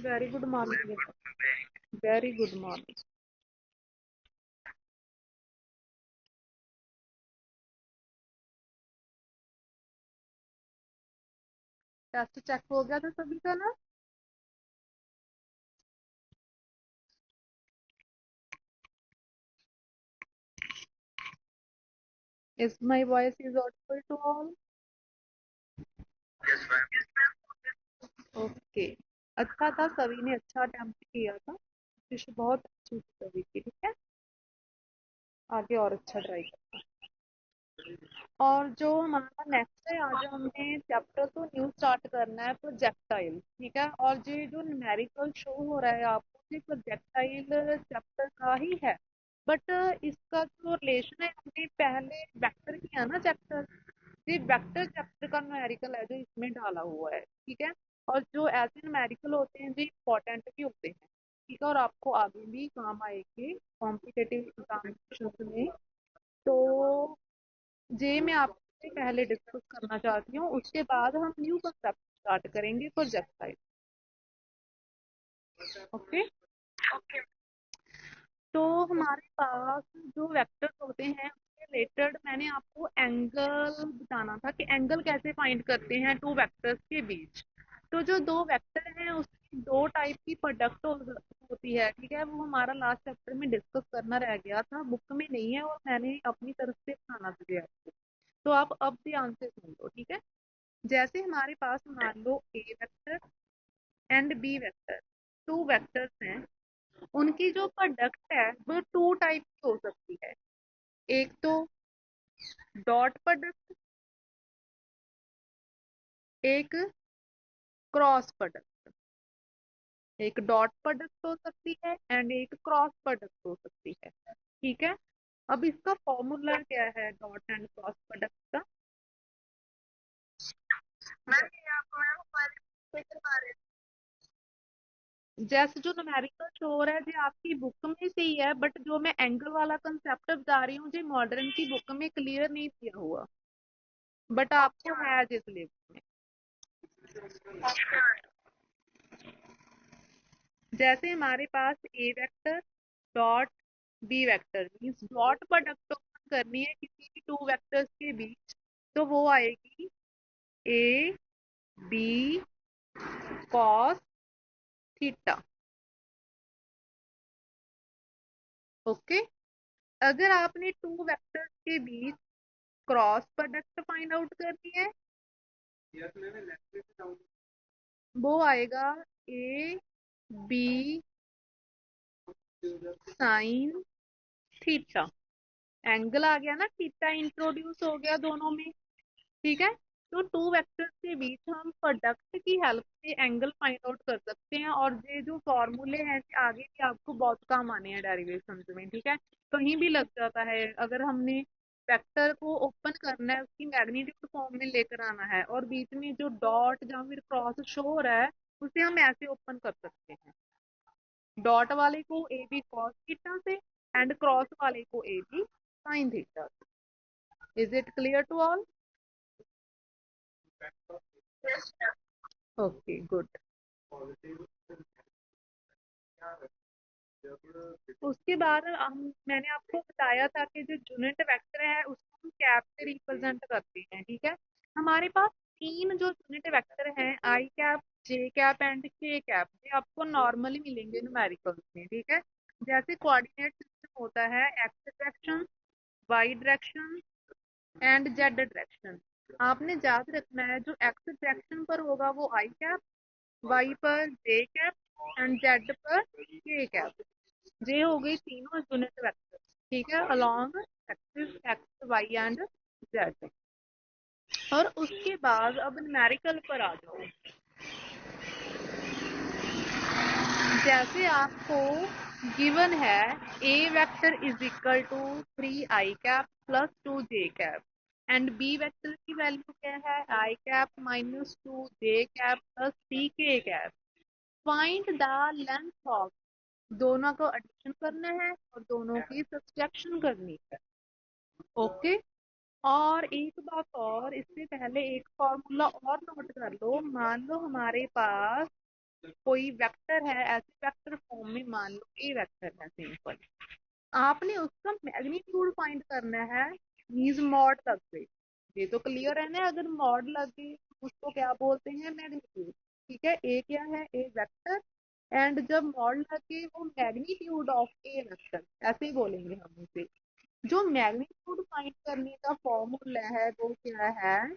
Very good morning. Very good morning. Test check हो गया था सभी का ना? Is my voice is audible to all? Okay. अच्छा था, सभी ने अच्छा अटेम्प्ट किया था। कोशिश बहुत अच्छी थी सभी की, ठीक है। आगे और अच्छा ट्राई करना। और जो हमारा नेक्स्ट है, आज हमें चैप्टर तो न्यू स्टार्ट करना है, प्रोजेक्टाइल, ठीक है। और जो न्यूमेरिकल शो हो रहा है आपको, ये प्रोजेक्टाइल चैप्टर का ही है। बट इसका जो रिलेशन है, हमने पहले वेक्टर किया ना चैप्टर, ये वेक्टर चैप्टर का न्यूमेरिकल है जो इसमें डाला हुआ है, ठीक है। और जो ऐसे न्यूमेरिकल होते हैं जो इम्पोर्टेंट भी होते हैं, ठीक है, और आपको आगे भी काम आएंगे कॉम्पिटेटिव एग्जामिनेशन में। तो जे मैं आपसे पहले डिस्कस करना चाहती हूँ, उसके बाद हम न्यू कंसेप्ट स्टार्ट करेंगे प्रोजेक्टाइल। ओके। तो हमारे पास जो वेक्टर्स होते हैं उसके रिलेटेड मैंने आपको एंगल बताना था कि एंगल कैसे फाइंड करते हैं टू वेक्टर्स के बीच। तो जो दो वेक्टर हैं उसकी दो टाइप की प्रोडक्ट होती है, ठीक है। वो हमारा लास्ट चैप्टर में डिस्कस करना रह गया था, बुक में नहीं है और मैंने अपनी तरफ से बताना था दिया आपको। तो आप अब ध्यान से सुन लो, ठीक है। जैसे हमारे पास मान लो A vector and B vector, two vectors हैं। उनकी जो प्रोडक्ट है वो टू टाइप की हो सकती है। एक तो डॉट प्रोडक्ट, एक क्रॉस प्रोडक्ट। एक डॉट प्रोडक्ट हो सकती है एंड एक क्रॉस प्रोडक्ट हो सकती है, ठीक है। अब इसका फॉर्मूला क्या है डॉट एंड क्रॉस प्रोडक्ट का? जैसे जो न्यूमेरिकल शो हो रहा है जी आपकी बुक में से ही है, बट जो मैं एंगल वाला कंसेप्ट बता रही हूँ जी मॉडर्न की बुक में क्लियर नहीं किया हुआ, बट आपको है जिस लेवल में। जैसे हमारे पास A vector dot B vector means dot product करनी है किसी भी टू वेक्टर्स के बीच, तो वो आएगी A B cos theta. Okay. अगर आपने टू वेक्टर्स के बीच क्रॉस प्रोडक्ट फाइंड आउट करनी है, वो आएगा A B sine theta. Angle आ गया ना, थीटा इंट्रोड्यूस हो गया दोनों में, ठीक है। तो टू वेक्टर्स के बीच हम प्रोडक्ट की हेल्प से एंगल फाइंड आउट कर सकते हैं, और ये जो फॉर्मूले हैं ये आगे भी आपको बहुत काम आने हैं डेरिवेशन में, ठीक है। कहीं भी लग जाता है अगर हमने वेक्टर को ओपन करना है, उसकी मैग्नीट्यूड फॉर्म में लेकर आना है और बीच में जो डॉट या फिर क्रॉस शो हो रहा है उसे हम ऐसे ओपन कर सकते हैं, डॉट वाले को ए बी कॉस थीटा से एंड क्रॉस वाले को ए बी साइन थीटा से। Is it clear to all? Okay good. उसके बाद मैंने आपको बताया था कि जो यूनिट वेक्टर है उसको हम कैप से रिप्रेजेंट करते हैं, ठीक है। हमारे पास तीन जो यूनिट वेक्टर हैं, आई कैप, जे कैप एंड के कैप, ये आपको नॉर्मली मिलेंगे न्यूमेरिकल्स में, ठीक है। जैसे कोऑर्डिनेट सिस्टम होता है X direction, Y direction and Z direction. आपने याद रखना है जो एक्स डायरेक्शन पर होगा वो आई कैप, वाई पर जे कैप एंड जेड पर के कैप। ये हो गई तीनों यूनिट वेक्टर, ठीक है, along axis X Y and Z. और उसके बाद अब न्यूमेरिकल पर आ जाओ। जैसे आपको गिवन है A vector is equal to 3 I cap plus 2 J cap and B vector की वैल्यू क्या है I cap minus 2 J cap plus 3 K cap. Find the length of, दोनों को एडिशन करना है और दोनों की सब्सट्रैक्शन करनी है। ओके। और एक बात और, इससे पहले एक फॉर्मूला और नोट कर लो। मान लो हमारे पास कोई वेक्टर है, ऐसे वेक्टर फॉर्म में मान लो ए वेक्टर है सिंपल, आपने उसका मैग्नीट्यूड फाइंड करना है, मीज मॉड लग गई। ये तो क्लियर है ना, अगर मॉड लग गई तो उसको क्या बोलते हैं, मैग्नीट्यूड। ठीक है, ए क्या है, ए वेक्टर, एंड जब मॉड लग गई वो मैग्नीट्यूड ऑफ ए वेक्टर, ऐसे ही बोलेंगे हम उसे। जो मैग्नीट्यूड फाइंड करने का फॉर्मूला है वो क्या है,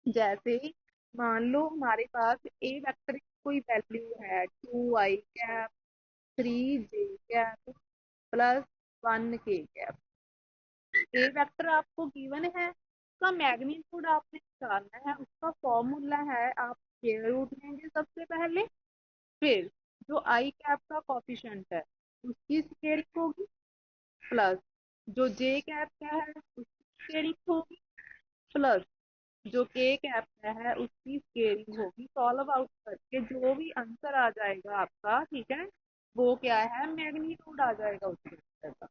जैसे मान लो हमारे पास ए वेक्टर की कोई वैल्यू है 2i cap, 3j cap, +1k cap. A vector आपको गिवन है, उसका मैग्नीट्यूड आपने निकालना है, उसका फॉर्मूला है, आप स्क्वायर रूट लेंगे सबसे पहले, फिर जो आई कैप का कॉफिशेंट है उसकी स्क्वायरिंग होगी, प्लस जो जे कैप का है उसकी स्क्वायरिंग होगी, प्लस जो के कैप का है उसकी स्क्वायरिंग होगी। सॉल्व आउट करके जो भी आंसर आ जाएगा आपका, ठीक है, वो क्या है, मैग्नीट्यूड आ जाएगा उसके आंसर का।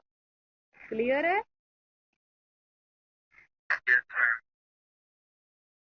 क्लियर है।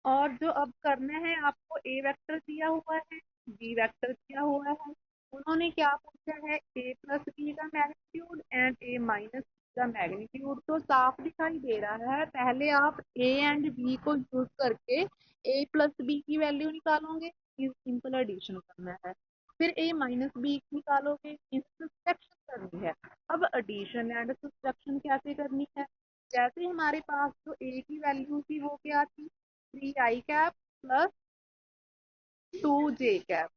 और जो अब करना है आपको, ए वेक्टर दिया हुआ है, बी वेक्टर दिया हुआ है, उन्होंने क्या पूछा है, ए प्लस बी का magnitude and A minus B का मैग्नीट्यूड। तो साफ दिखाई दे रहा है, पहले आप ए एंड बी को यूज करके ए प्लस बी की वैल्यू निकालोगे, सिंपल एडिशन करना है, फिर ए माइनस बी निकालोगे, सब्ट्रैक्शन करनी है। अब एडिशन एंड सब्ट्रैक्शन कैसे करनी है, जैसे हमारे पास जो ए की वैल्यू थी वो क्या थी, 3i cap +2j cap,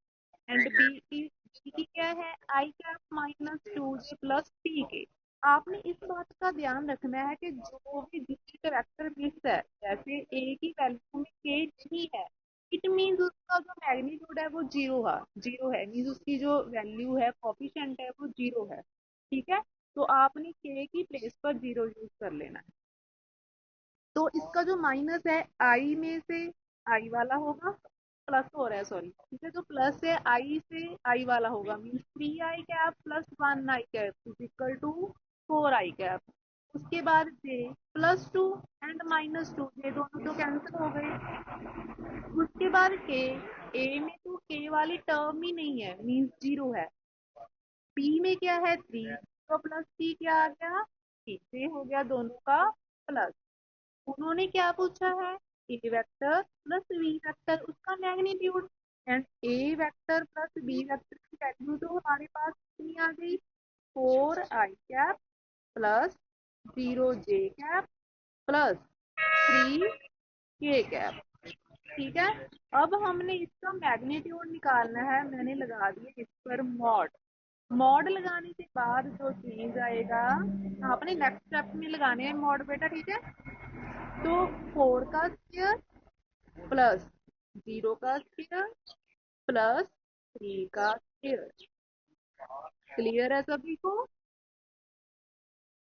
and B की क्या है, i कैप -2j +t के। आपने इस बात का ध्यान रखना है कि जो भी डिजिट वेक्टर मिक्स है, जैसे ए की वैल्यू में के नहीं है, इट मीन्स उसका जो मैग्नीट्यूड है वो जीरो है मीन्स उसकी जो वैल्यू है, कॉफिशिएंट है, वो जीरो है। ठीक है, तो आपने के की प्लेस पर जीरो यूज कर लेना है। तो इसका जो माइनस है, आई में से आई वाला होगा, प्लस हो रहा है सॉरी, ठीक है, जो प्लस है आई से आई वाला होगा, means 3i cap +1i cap equal to 4i cap. उसके बाद जे +2 एंड -2, ये दोनों तो कैंसिल हो गए। उसके बाद के, ए में तो के वाली टर्म ही नहीं है, मीन्स जीरो है। बी में क्या है, 3, तो प्लस सी क्या आ गया, से हो गया दोनों का प्लस। उन्होंने क्या पूछा है, A vector plus B vector, उसका magnitude, and A vector plus B vector की वैल्यू तो हमारे पास कितनी आ गई, 4i cap +0j cap +3k cap. ठीक है, अब हमने इसका मैग्नीट्यूड निकालना है, मैंने लगा दिया इस पर मॉड। मॉड लगाने के बाद जो चेंज आएगा, आपने नेक्स्ट स्टेप में लगाने हैं मॉड बेटा, ठीक है। तो 4 का स्क्वायर +0 का स्क्वायर +3 का स्क्वायर। क्लियर है सभी को।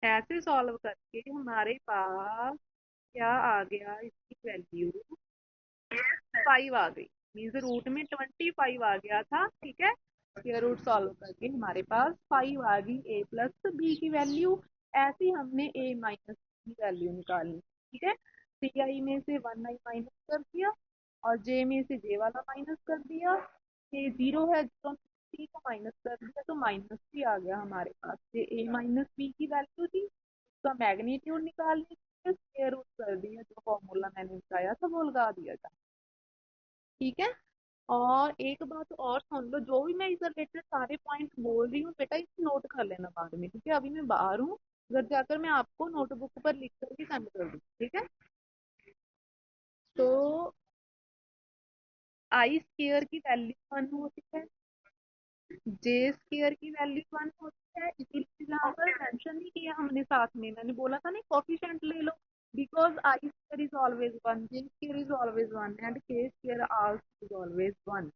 ऐसे सॉल्व करके हमारे पास क्या आ गया, इसकी वैल्यू 5 आ गई, मीन्स रूट में 25 आ गया था। ठीक है, स्क्वायर रूट सॉल्व करके हमारे पास 5 आ गई ए प्लस बी की वैल्यू। ऐसे हमने ए माइनस की वैल्यू निकालनी। ठीक है, 3i में से 1i माइनस कर दिया, और जे में से जे वाला माइनस कर दिया, ये जीरो है, जीरो में सी को माइनस कर दिया तो -3 आ गया हमारे पास। ये ए माइनस बी की वैल्यू थी, उसका मैग्नीट्यूड निकालने के लिए स्क्वायर रूट कर दिया, जो फॉर्मूला मैंने बताया था वो लगा दिया था। ठीक है, और एक बात और सुन लो, जो भी मैं इस रिलेटेड सारे पॉइंट बोल रही हूँ बेटा, इसे नोट कर लेना बाद में, ठीक है, अभी मैं बाहर हूँ, घर जाकर मैं आपको नोटबुक पर लिख कर भी सेंड कर दूँ, ठीक है। तो आई स्क्वायर की वैल्यू 1 होती है, जे स्क्वायर की वैल्यू 1 होती है, इसीलिए यहाँ पर मेंशन नहीं किया हमने, साथ में मैंने बोला था ना कोफिशिएंट ले लो, because I square is always 1, J square is always 1 and K square also is always 1,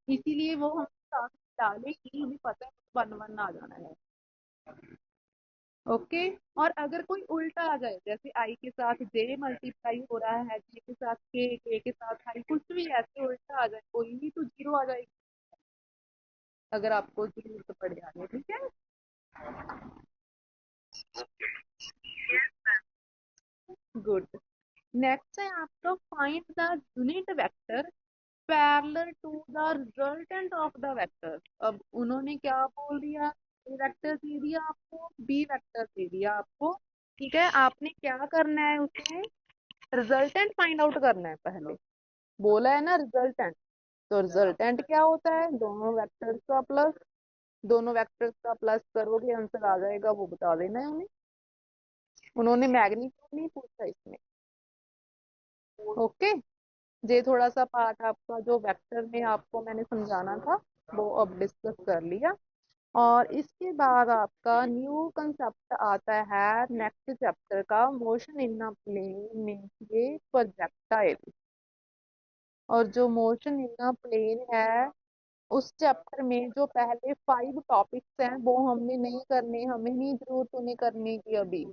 इसीलिए वो हम साथ डाले कि हमें पता है 1 1 आ जाना है। ओके, और अगर कोई उल्टा आ जाए, जैसे आई के साथ जे मल्टीप्लाई हो रहा है, जे के साथ के के साथ आई, कुछ भी ऐसे उल्टा आ जाए कोई भी, तो जीरो आ जाएगी, अगर आपको जरूरत पड़े आगे, ठीक है। गुड। नेक्स्ट है आपका find the unit vector parallel to the resultant of the vector. अब उन्होंने क्या बोल दिया, ए वेक्टर दे दिया आपको, बी वेक्टर दे दिया आपको। ठीक है, आपने क्या करना है, उसमें रिजल्टेंट फाइंड आउट करना है पहले। बोला है ना रिजल्टेंट, तो रिजल्टेंट क्या होता है, दोनों वेक्टर्स का प्लस। दोनों वेक्टर्स का प्लस करोगे आंसर आ जाएगा, वो बता देना है उन्हें। उन्होंने मैग्नीट्यूड नहीं पूछा इसमें। ओके, ये थोड़ा सा पार्ट आपका जो वेक्टर में आपको मैंने समझाना था वो अब डिस्कस कर लिया। और इसके बाद आपका न्यू कंसेप्ट आता है नेक्स्ट चैप्टर का, मोशन इन अ प्लेन में ये प्रोजेक्टाइल। और जो मोशन इन अ प्लेन है, उस चैप्टर में जो पहले 5 टॉपिक्स हैं वो हमने नहीं करने, हमें नहीं जरूरत उन्हें करने की अभी।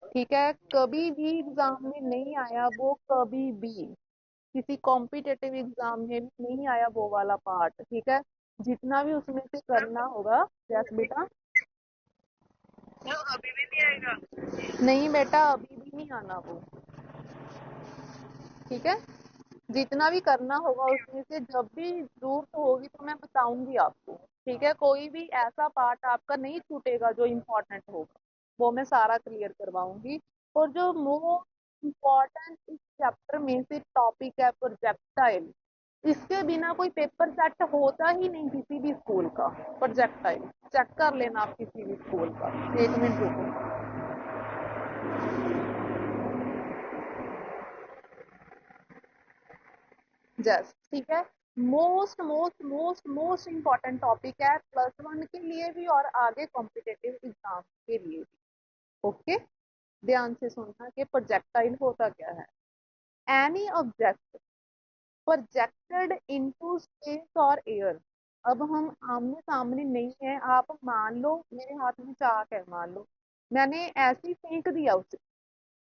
ठीक है, कभी भी एग्जाम में नहीं आया वो, कभी भी किसी कॉम्पिटेटिव एग्जाम में भी नहीं आया वो वाला पार्ट। ठीक है, जितना भी उसमें से करना होगा। यस बेटा। अभी भी नहीं आएगा? नहीं बेटा, अभी भी नहीं आना वो। ठीक है, जितना भी करना होगा उसमें से जब भी जरूरत होगी तो मैं बताऊंगी आपको। ठीक है, कोई भी ऐसा पार्ट आपका नहीं छूटेगा जो इम्पोर्टेंट होगा, वो मैं सारा क्लियर करवाऊंगी। और जो मोस्ट इम्पोर्टेंट इस चैप्टर में से टॉपिक है प्रोजेक्टाइल, इसके बिना कोई पेपर सेट होता ही नहीं किसी भी स्कूल का। प्रोजेक्टाइल चेक कर लेना आप किसी भी स्कूल का। 1 मिनट रुको। जस्ट ठीक है, most most most most important topic है +1 के लिए भी और आगे कॉम्पिटेटिव एग्जाम के लिए भी। ओके, ध्यान से सुनना कि प्रोजेक्टाइल होता क्या है। Any object projected into space और एयर। अब हम आमने सामने नहीं है, आप मान लो मेरे हाथ में चाक है, मान लो मैंने ऐसे ही फेंक दिया उसे।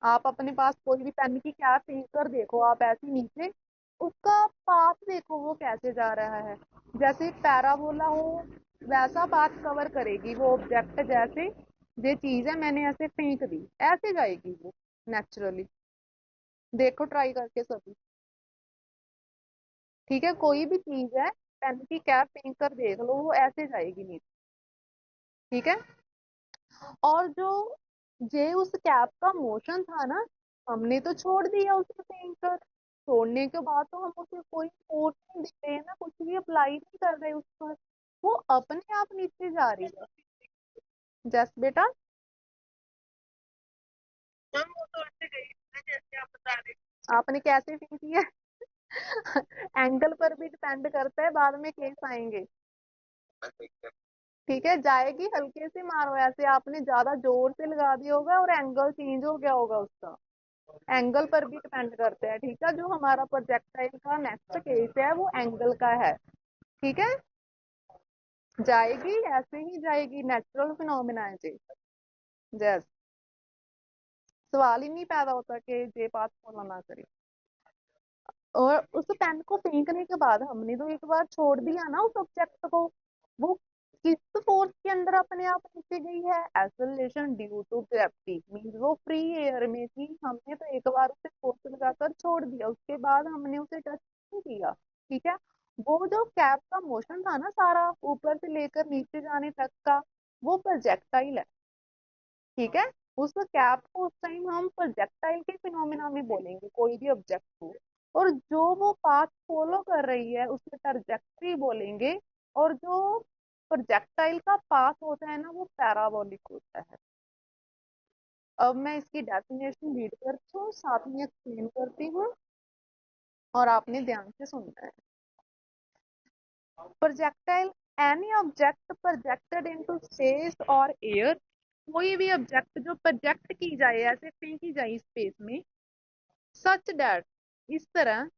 आप अपने पास कोई भी पेन की कैप फेंक कर देखो, आप ऐसे नीचे उसका पाथ देखो वो कैसे जा रहा है। जैसे पैराबोला हो वैसा पाथ कवर करेगी वो ऑब्जेक्ट। जैसे ये चीज है, मैंने ऐसे फेंक दी, ऐसे जाएगी वो नेचुरली। देखो ट्राई करके सभी। ठीक है, कोई भी चीज है, पेन की कैप फेंक कर देख लो, वो ऐसे जाएगी नीचे। ठीक है, और जो जे उस कैप का मोशन था ना, हमने तो छोड़ दिया उसे फेंक कर। छोड़ने के बाद तो हम उसे कोई फोर्स नहीं दे रहे हैं ना, कुछ भी अप्लाई नहीं कर रहे उस पर, वो अपने आप नीचे जा रही है। जस बेटा। मैम वो तो ऐसे गई ना जैसे आप बता रहे। आपने कैसे फेंकी है? एंगल पर भी डिपेंड करता है, बाद में केस आएंगे। ठीक है, जाएगी, हल्के से मारो ऐसे, आपने ज्यादा जोर से लगा दिया होगा और एंगल चेंज हो गया होगा उसका। एंगल पर भी डिपेंड करते हैं। ठीक है, जो हमारा प्रोजेक्टाइल का नेक्स्ट केस है वो एंगल का है। ठीक है, जाएगी ऐसे ही जाएगी, नेचुरल फिनोमिना है जी। जैस सवाल ही नहीं पैदा होता कि जे पास फॉलो ना करे। और उस पेन को फेंकने के बाद हमने तो एक बार छोड़ दिया ना उस ऑब्जेक्ट को, वो किस फोर्स के अंदर अपने आप नीचे गई है, acceleration due to gravity. Mean वो फ्री एयर में थी, हमने तो एक बार उसे फोर्स लगाकर छोड़ दिया, उसके बाद हमने उसे टच नहीं किया। ठीक है, वो जो कैप का मोशन था ना सारा ऊपर से लेकर नीचे जाने तक का, वो प्रोजेक्टाइल है। ठीक है, उस कैप को उस टाइम हम प्रोजेक्टाइल के फिनोमिना में बोलेंगे, कोई भी ऑब्जेक्ट को। और जो वो पाथ फॉलो कर रही है उसे ट्रजेक्टरी बोलेंगे। और जो प्रोजेक्टाइल का पाथ होता है ना वो पैराबोलिक होता है। अब मैं इसकी डेफिनेशन रीड करती हूँ, साथ में एक्सप्लेन करती हूँ, और आपने ध्यान से सुनना है। Projectile, any object projected into space और एयर। कोई भी ऑब्जेक्ट जो प्रोजेक्ट की जाए, ऐसे फेंकी जाए स्पेस में, सच दैट, इस तरह,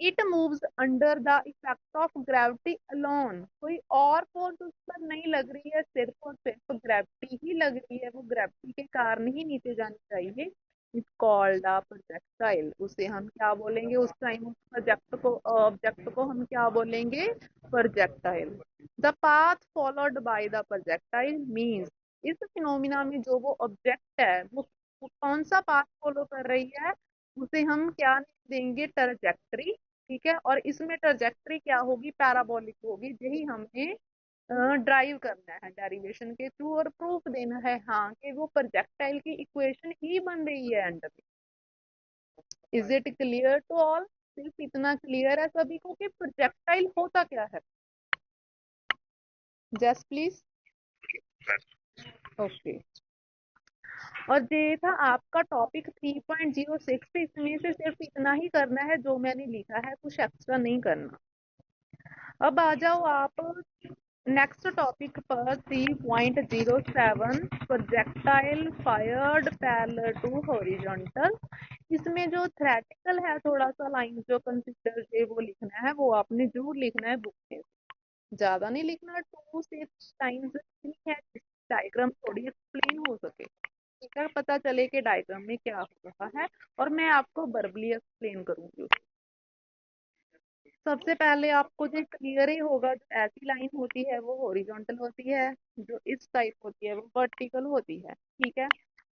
it moves under the effect of gravity alone. कोई और फोर्स उस पर नहीं लग रही है, सिर्फ और सिर्फ ग्रेविटी ही लग रही है, वो ग्रेविटी के कारण ही नीचे जानी चाहिए। It called a projectile. उसे हम क्या बोलेंगे उस टाइम, उस प्रोजेक्ट को, ऑब्जेक्ट को हम क्या बोलेंगे, projectile. The path followed by the projectile means, इस फिनोमिना में जो वो ऑब्जेक्ट है वो कौन सा पाथ फॉलो कर रही है, उसे हम क्या देंगे, ट्रजेक्टरी। ठीक है, और इसमें ट्रजेक्टरी क्या होगी, पैराबोलिक होगी। यही हमें ड्राइव करना है डेरिवेशन के थ्रू, और प्रूफ देना है हाँ कि वो प्रोजेक्टाइल की इक्वेशन ही बन रही है एंड में। Is it clear to all? सिर्फ इतना क्लियर है सभी को कि प्रोजेक्टाइल होता क्या है? Just please. ओके। और ये था आपका टॉपिक 3.06। इसमें से सिर्फ इतना ही करना है जो मैंने लिखा है, कुछ एक्स्ट्रा नहीं करना। अब आ जाओ आप नेक्स्ट टॉपिक पर 3.07, projectile fired parallel to horizontal. इसमें जो थ्रेटिकल है, थोड़ा सा लाइन जो कंसिडर है वो लिखना है, वो आपने जरूर लिखना है बुक में, ज्यादा नहीं लिखना, 2 से 6 टाइम्स है, डायग्राम थोड़ी एक्सप्लेन हो सके, ठीक है, पता चले कि डायग्राम में क्या हो रहा है, और मैं आपको वर्बली एक्सप्लेन करूंगी। सबसे पहले आपको जो क्लियर ही होगा, जो ऐसी लाइन होती है वो हॉरिजॉन्टल होती है, जो इस टाइप होती है वो वर्टिकल होती है, ठीक है।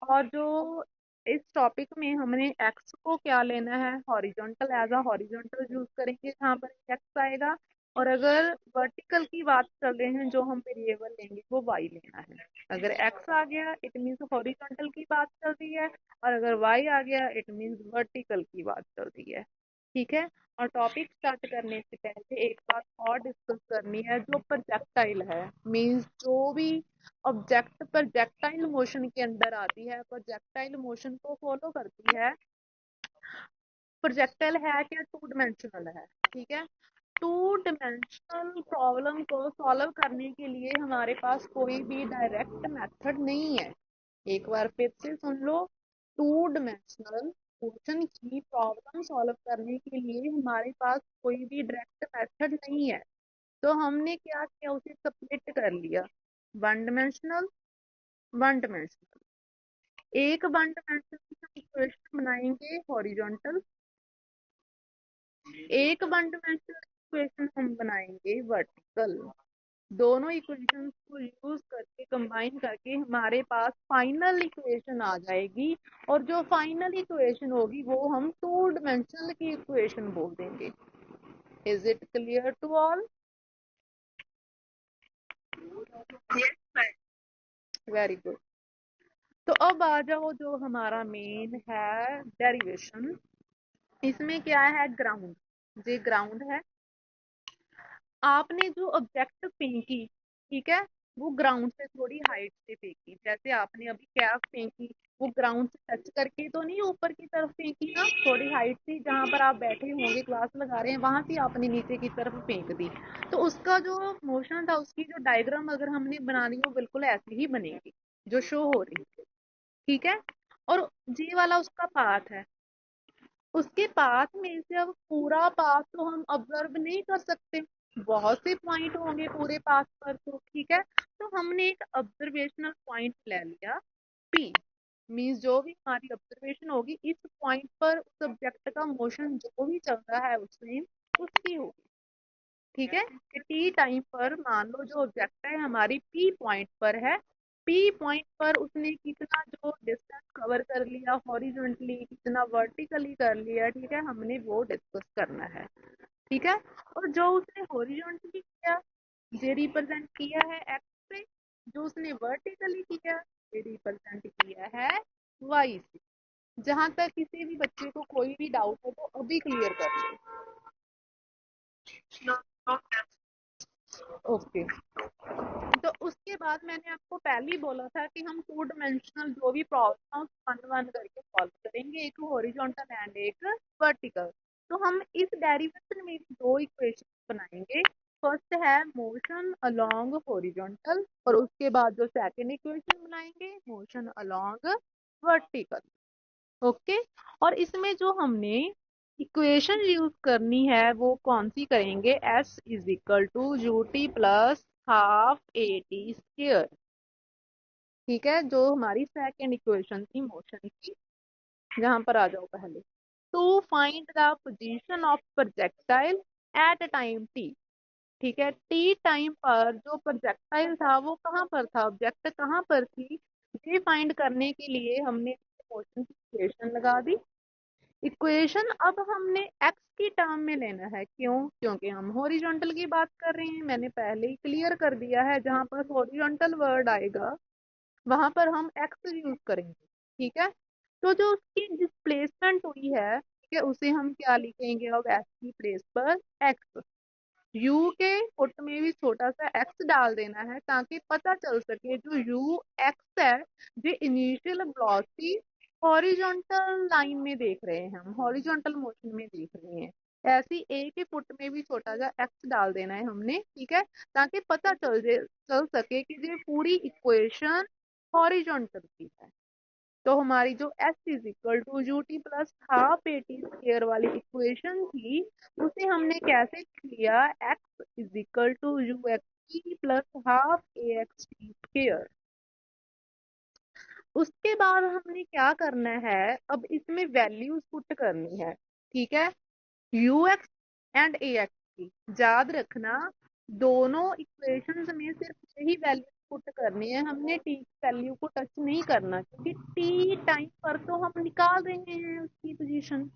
और जो इस टॉपिक में हमने एक्स को क्या लेना है, horizontal, as a horizontal use करेंगे जहाँ पर एक्स आएगा। और अगर वर्टिकल की बात कर रहे हैं, जो हम वेरिएबल लेंगे वो वाई लेना है। अगर एक्स आ गया इट मीन्स हॉरिजॉन्टल की बात चल रही है, और अगर वाई आ गया इट मीन्स वर्टिकल की बात चल रही है, ठीक है। और टॉपिक स्टार्ट करने से पहले एक बात और डिस्कस करनी है, जो प्रोजेक्टाइल है, मींस जो भी ऑब्जेक्ट प्रोजेक्टाइल मोशन के अंदर आती है, प्रोजेक्टाइल मोशन को फॉलो करती है। प्रोजेक्टाइल है क्या, 2 डायमेंशनल है, ठीक है। 2 डायमेंशनल प्रॉब्लम को सॉल्व करने के लिए हमारे पास कोई भी डायरेक्ट मेथड नहीं है। एक बार फिर से सुन लो, 2 डायमेंशनल क्वेश्चन की प्रॉब्लम सॉल्व करने के लिए हमारे पास कोई भी डायरेक्ट मेथड नहीं है। तो हमने क्या किया, उसे स्प्लिट कर लिया, 1 डायमेंशनल, 1 डायमेंशनल। एक 1 डायमेंशनल की हम इक्वेशन बनाएंगे हॉरिजॉन्टल, एक 1 डायमेंशनल इक्वेशन हम बनाएंगे वर्टिकल। दोनों इक्वेशंस को यूज करके कंबाइन करके हमारे पास फाइनल इक्वेशन आ जाएगी, और जो फाइनल इक्वेशन होगी वो हम 2 डायमेंशनल की इक्वेशन बोल देंगे। Is it clear to all? Very good. तो अब आ जाओ जो हमारा मेन है डेरिवेशन। इसमें क्या है, ग्राउंड, ये ग्राउंड है। आपने जो ऑब्जेक्ट फेंकी, ठीक है, वो ग्राउंड से थोड़ी हाइट से फेंकी, जैसे आपने अभी कैप फेंकी, वो ग्राउंड से टच करके तो नहीं ऊपर की तरफ फेंकी ना, थोड़ी हाइट से, जहां पर आप बैठे होंगे क्लास लगा रहे हैं वहां से आपने नीचे की तरफ फेंक दी। तो उसका जो मोशन था, उसकी जो डायग्राम अगर हमने बनानी हो बिल्कुल ऐसे ही बनेगी जो शो हो रही है, ठीक है। और जी वाला उसका पाथ है, उसके पाथ में से अब पूरा पाथ तो हम ऑब्जर्व नहीं कर सकते, बहुत से पॉइंट होंगे पूरे पाथ पर, तो ठीक है। तो हमने एक ऑब्जर्वेशनल पॉइंट ले लिया पी, मीन्स जो भी हमारी ऑब्जर्वेशन होगी इस पॉइंट पर उस ऑब्जेक्ट का मोशन जो भी चल रहा है उसमें उसकी होगी, ठीक है। कि टी टाइम पर मान लो जो ऑब्जेक्ट है हमारी पी पॉइंट पर है, पी पॉइंट पर उसने कितना जो डिस्टेंस कवर कर लिया हॉरिजॉन्टली, कितना वर्टिकली कर लिया, ठीक है, हमने वो डिस्कस करना है, ठीक है। और जो उसने हॉरिजॉन्टली किया ये रिप्रेजेंट किया है एक्स से, जो उसने वर्टिकली किया ये रिप्रेजेंट किया है वाई से। जहां तक किसी भी बच्चे को कोई भी डाउट हो तो अभी क्लियर कर लो। ओके। तो उसके बाद मैंने आपको पहले ही बोला था कि हम 2 डायमेंशनल जो भी प्रॉब्लम वन वन करके सॉल्व करेंगे, एक हॉरिजॉन्टल एंड एक वर्टिकल। तो हम इस डेरिवेशन में भी 2 इक्वेशन बनाएंगे। फर्स्ट है मोशन अलोंग हॉरिजॉन्टल, और उसके बाद जो सेकंड इक्वेशन बनाएंगे मोशन अलोंग वर्टिकल, ओके। और इसमें जो हमने इक्वेशन यूज करनी है वो कौन सी करेंगे, s is equal to u t plus half a t square, ठीक है, जो हमारी सेकेंड इक्वेशन थी मोशन की। जहां पर आ जाओ पहले, to find the position of projectile at time t, ठीक है। टी टाइम पर जो प्रोजेक्टाइल था वो कहाँ पर था, ऑब्जेक्ट कहाँ पर थी, ये फाइंड करने के लिए हमने मोशन की इक्वेशन लगा दी। इक्वेशन अब हमने एक्स की टर्म में लेना है, क्यों? क्योंकि हम हॉरिजॉन्टल की बात कर रहे हैं, मैंने पहले ही क्लियर कर दिया है, जहां पर हॉरिजॉन्टल वर्ड आएगा वहां पर हम एक्स यूज करेंगे। ठीक है, तो जो उसकी डिस्प्लेसमेंट हुई है, ठीक है, उसे हम क्या लिखेंगे अब एक्स की प्लेस पर? एक्स। यू के फुट में भी छोटा सा एक्स डाल देना है ताकि पता चल सके जो यू एक्स है, जो इनिशियल वेलोसिटी हॉरिजॉन्टल लाइन में देख रहे हैं, हम हॉरिजॉन्टल मोशन में देख रहे हैं। ऐसी ए के फुट में भी छोटा सा एक्स डाल देना है हमने, ठीक है, ताकि पता चल सके कि ये पूरी इक्वेशन हॉरिजॉन्टल की है। तो हमारी जो s is equal to u t plus half a t square वाली इक्वेशन थी, उसे हमने कैसे लिख लिया? X is equal to u x t plus half a x t square. उसके बाद हमने क्या करना है, अब इसमें वैल्यूज पुट करनी है। ठीक है, you x and A x की याद रखना, दोनों इक्वेशंस में सिर्फ यही वैल्यू पुट करनी है, हमने टी की वैल्यू को टच नहीं करना, क्योंकि टी टाइम पर तो हम निकाल रहे हैं उसकी पोजीशन,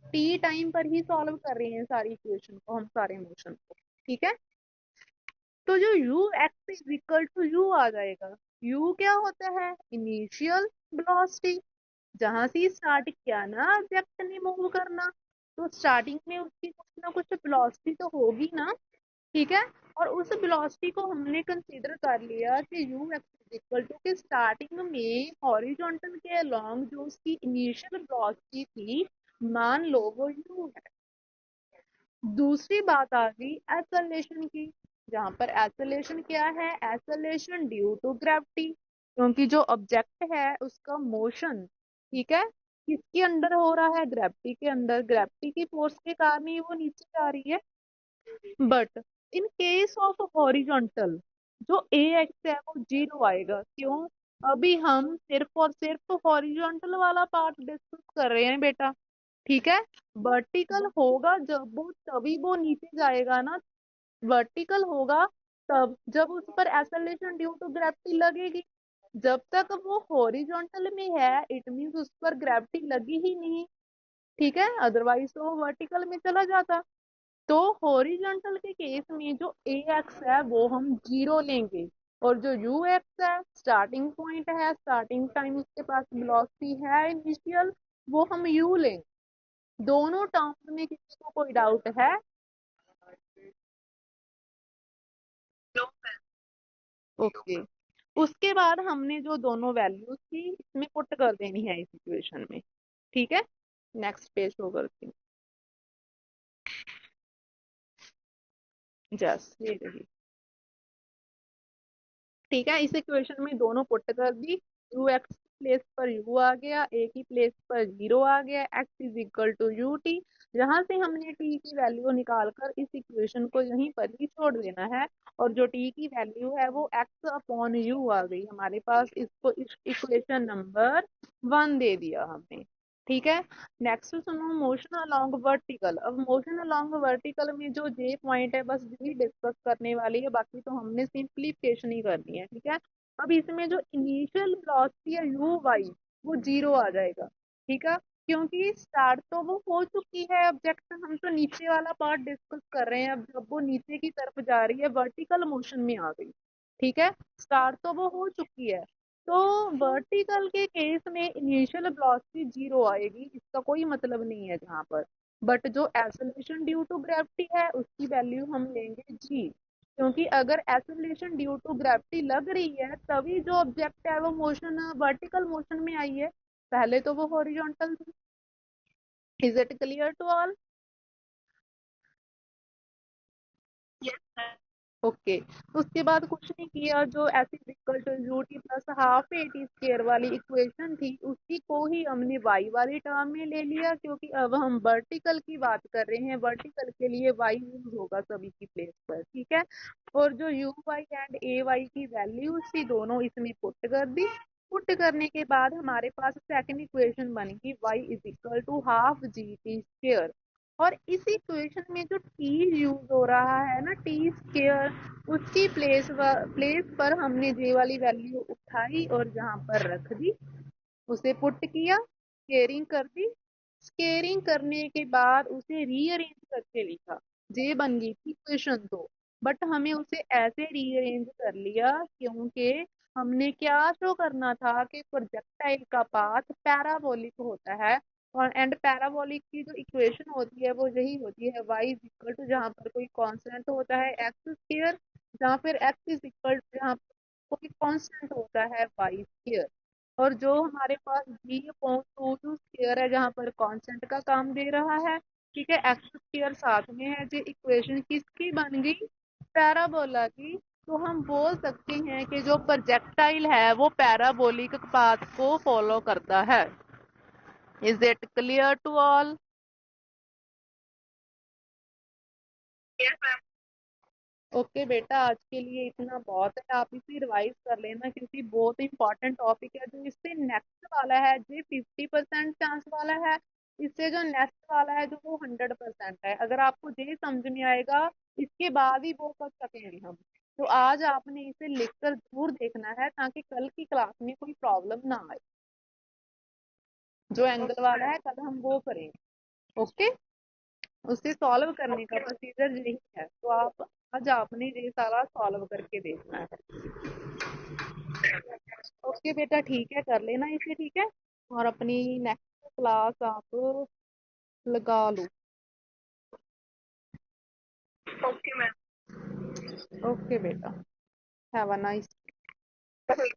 टी टाइम पर ही सॉल्व कर रहे हैं सारी इक्वेशन को, हम सारे मोशन को। ठीक है, तो जो u X is equal to U आ जाएगा। u क्या होता है? इनिशियल वेलोसिटी, जहां से स्टार्ट किया ना ऑब्जेक्ट ने मूव करना, तो स्टार्टिंग में उसकी कुछ ना कुछ वेलोसिटी तो होगी ना। ठीक है, और उस वेलोसिटी को हमने कंसीडर कर लिया कि u एक्स इक्वल टू कि स्टार्टिंग में हॉरिजॉन्टल के अलोंग जो उसकी इनिशियल वेलोसिटी थी, मान लो वो u है। दूसरी बात आ गई एक्सेलरेशन की, जहां पर एक्सेलरेशन क्या है? एक्सेलरेशन ड्यू टू ग्रेविटी, क्योंकि जो ऑब्जेक्ट है उसका मोशन, ठीक है, किसके अंडर हो रहा है? ग्रेविटी के अंदर, ग्रेविटी की फोर्स के कारण ही वो नीचे जा रही है। But in case of horizontal, जो ए एक्स है वो जीरो आएगा, क्यों? अभी हम सिर्फ और सिर्फ हॉरिजॉन्टल वाला पार्ट डिस्कस कर रहे हैं बेटा। ठीक है, वर्टिकल होगा जब वो, तभी वो नीचे जाएगा ना। वर्टिकल होगा तब जब उस पर एक्सेलरेशन ड्यू टू ग्रेविटी लगेगी। जब तक वो हॉरिजॉन्टल में है, इट मींस उस पर ग्रेविटी लगी ही नहीं। ठीक है, अदरवाइज तो वर्टिकल में चला जाता। तो हॉरिजॉन्टल के केस में जो ए एक्स है वो हम जीरो लेंगे, और जो यू एक्स है स्टार्टिंग पॉइंट है, स्टार्टिंग टाइम उसके पास वेलोसिटी है इनिशियल, वो हम यू लेंगे। दोनों टर्म्स में किसी को कोई डाउट है? ओके, उसके बाद हमने जो दोनों वैल्यूज थी इसमें पुट कर देनी है इस इक्वेशन में। ठीक है, नेक्स्ट पेज शो करती हूँ। जस्ट ये रही। ठीक है, इस इक्वेशन में दोनों पुट कर दी। यू एक्स की प्लेस पर यू आ गया, ए की प्लेस पर जीरो आ गया, x is equal to u t. जहां से हमने टी की वैल्यू निकालकर इस इक्वेशन को यहीं पर ही छोड़ देना है, और जो टी की वैल्यू है वो एक्स अपॉन यू आ गई हमारे पास, इसको इस इक्वेशन नंबर 1 दे दिया हमने। ठीक है, नेक्स्ट सुनो, मोशन अलोंग वर्टिकल। अब मोशन अलोंग वर्टिकल में जो जे पॉइंट है बस यही डिस्कस करने वाली है, बाकी तो हमने सिंप्लीफिकेशन ही करनी है। ठीक है, अब इसमें जो इनिशियल वेलोसिटी है यू वाई, वो जीरो आ जाएगा। ठीक है, क्योंकि स्टार्ट तो वो हो चुकी है ऑब्जेक्ट, हम तो नीचे वाला पार्ट डिस्कस कर रहे हैं। अब जब वो नीचे की तरफ जा रही है वर्टिकल मोशन में आ गई। ठीक है, स्टार्ट तो वो हो चुकी है, तो वर्टिकल के केस में इनिशियल वेलोसिटी जीरो आएगी, इसका कोई मतलब नहीं है जहां पर। बट जो एक्सेलरेशन ड्यू टू ग्रेविटी है उसकी वैल्यू हम लेंगे जी, क्योंकि अगर एक्सेलरेशन ड्यू टू ग्रेविटी लग रही है तभी जो ऑब्जेक्ट है वो मोशन, वर्टिकल मोशन में आई है, पहले तो वो हॉरिजॉन्टल थी। Is it clear to all? Okay, उसके बाद कुछ नहीं किया, जो s is equal to u t plus half a t square वाली इक्वेशन थी उसी को ही हमने वाई वाली टर्म में ले लिया, क्योंकि अब हम वर्टिकल की बात कर रहे हैं, वर्टिकल के लिए वाई यूज होगा सभी की प्लेस पर। ठीक है, और जो u y and a y की वैल्यूज थी दोनों इसमें पुट कर दी। पुट करने के बाद हमारे पास सेकंड इक्वेशन बन गई y is equal to half g t square. और इस इक्वेशन में जो टी यूज हो रहा है ना, टी स्क्र, उसकी प्लेस पर हमने जे वाली वैल्यू उठाई और जहां पर रख दी, उसे पुट किया, स्केयरिंग कर दी। स्केयरिंग करने के बाद उसे रीअरेंज करके लिखा, ये बन गई थी इक्वेशन तो। बट हमें उसे ऐसे रीअरेंज कर लिया क्योंकि हमने क्या शो करना था कि प्रोजेक्टाइल का पाथ पैराबोलिक होता है। और एंड पैराबोलिक की जो इक्वेशन होती है वो यही होती है, y इज इक्वल टू जहाँ पर कोई कांस्टेंट होता है एक्स स्क्वायर, जहाँ फिर x इज इक्वल टू जहाँ पर कोई कांस्टेंट होता है y स्क्वायर। और जो हमारे पास जी अपॉन टू टू स्क्वायर है जहाँ पर कांस्टेंट का काम दे रहा है, ठीक है, एक्स स्क्वायर साथ में है, जो इक्वेशन किसकी बन गई, पैराबोला की। तो हम बोल सकते हैं कि जो प्रोजेक्टाइल है वो पैराबोलिक पाथ को फॉलो करता है। Is it clear to all? Okay बेटा, आज के लिए इतना बहुत है, आप इसे रिवाइज कर लेना क्योंकि बहुत इंपॉर्टेंट टॉपिक है। जो इससे नेक्स्ट वाला है जो 50% चांस वाला है, इससे जो नेक्स्ट वाला है जो वो 100% है। अगर आपको ये समझ में आएगा इसके बाद ही वो कर सकेंगे हम। तो आज आपने इसे लिखकर जरूर देखना है ताकि कल की क्लास में कोई प्रॉब्लम ना आए। जो एंगल वाला है कल हम वो करेंगे। ओके, उसे सॉल्व करने का प्रोसीजर यही है। तो आप आज आपने ये सारा सॉल्व करके देखना है। ओके बेटा, ठीक है, कर लेना इसे, ठीक है। और अपनी नेक्स्ट क्लास आप लगा लो। Okay ma'am. ओके बेटा, हैव अ नाइस डे।